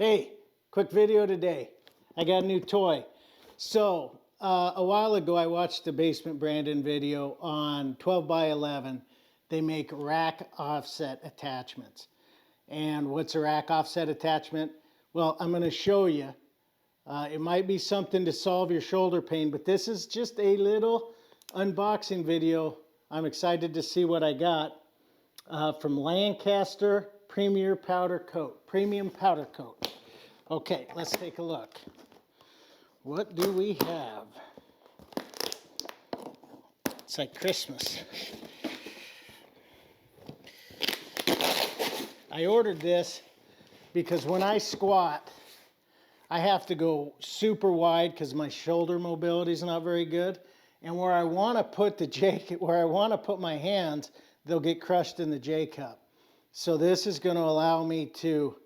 Hey, quick video today. I got a new toy. So, a while ago I watched the Basement Brandon video on 12 by 11. They make rack offset attachments. And what's a rack offset attachment? Well, I'm going to show you. It might be something to solve your shoulder pain, but this is just a little unboxing video. I'm excited to see what I got from Lancaster Premium Powder Coat. Okay, let's take a look. What do we have? It's like Christmas. I ordered this because when I squat, I have to go super wide because my shoulder mobility is not very good. And where I want to put my hands, they'll get crushed in the J cup. So this is going to allow me to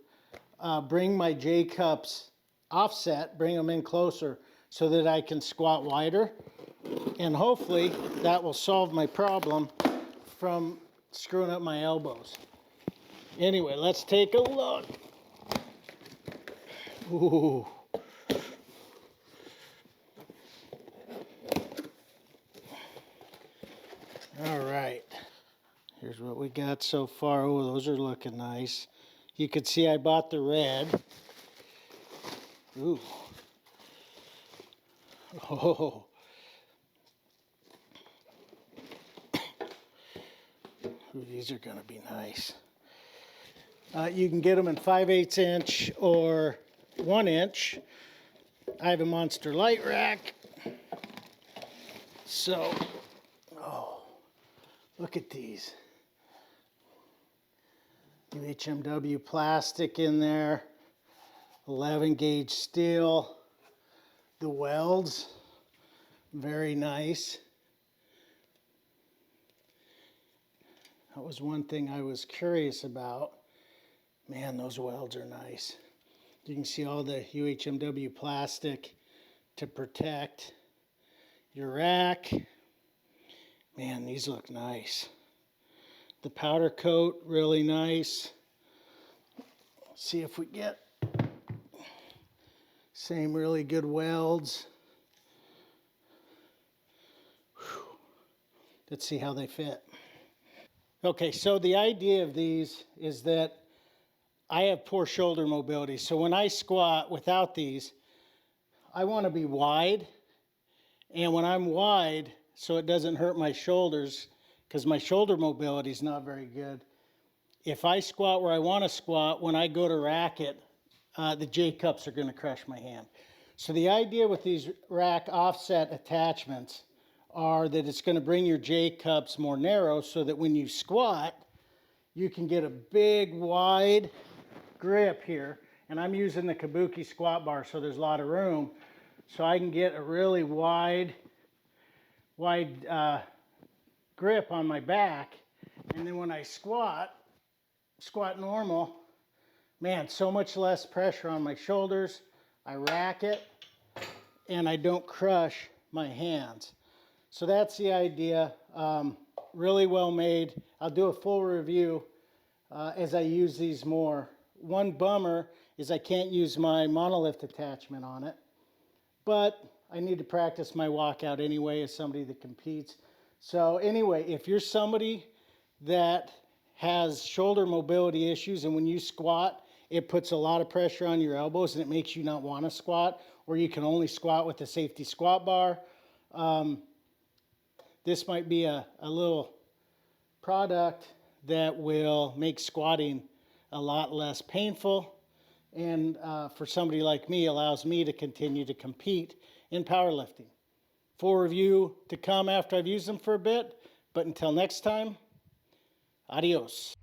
bring my J cups offset, bring them in closer so that I can squat wider. And hopefully that will solve my problem from screwing up my elbows. Anyway, let's take a look. Ooh. All right. Here's what we got so far. Oh, those are looking nice. You can see I bought the red. Ooh. Oh. Ooh, these are going to be nice. You can get them in 5/8 inch or 1 inch. I have a Monster Light Rack. So, oh, look at these. UHMW plastic in there. 11 gauge steel. The welds, very nice. That was one thing I was curious about. Man, those welds are nice. You can see all the UHMW plastic to protect your rack. Man, these look nice. The powder coat, really nice. See if we get same really good welds. Whew. Let's see how they fit. Okay, so the idea of these is that I have poor shoulder mobility. So when I squat without these, I want to be wide. And when I'm wide, so it doesn't hurt my shoulders, because my shoulder mobility is not very good. If I squat where I want to squat, when I go to rack it, the J cups are going to crush my hand. So the idea with these rack offset attachments are that it's going to bring your J cups more narrow so that when you squat, you can get a big wide grip here. And I'm using the Kabuki squat bar, so there's a lot of room. So I can get a really wide grip on my back. And then when I squat normal, man, so much less pressure on my shoulders. I rack it and I don't crush my hands. So that's the idea. Really well made. I'll do a full review as I use these more. One bummer is I can't use my monolift attachment on it, but I need to practice my walkout anyway as somebody that competes. So anyway, if you're somebody that has shoulder mobility issues and when you squat, it puts a lot of pressure on your elbows and it makes you not want to squat, or you can only squat with a safety squat bar. This might be a little product that will make squatting a lot less painful, and for somebody like me, allows me to continue to compete in powerlifting. Full review to come after I've used them for a bit, but until next time, adios.